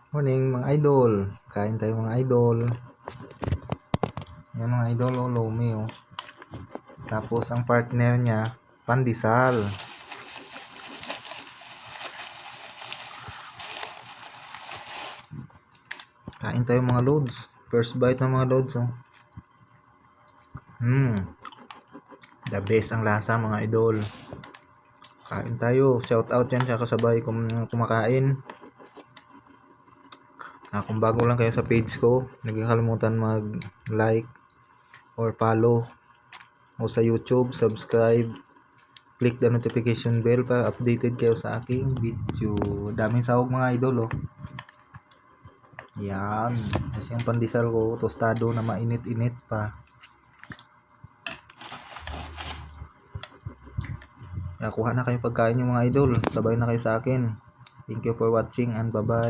Morning mga idol. Kain tayo mga idol. Yan mga idol, lomi oh. Tapos ang partner niya, pandesal. Kain tayo mga loads. First bite ng mga loads oh. The best ang lasa mga idol. Kain tayo. Shout out yan sa kasabay kumakain. Kung bago lang kayo sa page ko, huwag kalimutan mag-like or follow. O sa YouTube, subscribe. Click the notification bell para updated kayo sa aking video. Daming sahog mga idol oh. Yan. Kasi yung pandesal ko, tostado na mainit-init pa. Kuha na kayo pagkain yung mga idol. Sabay na kayo sa akin. Thank you for watching and bye-bye.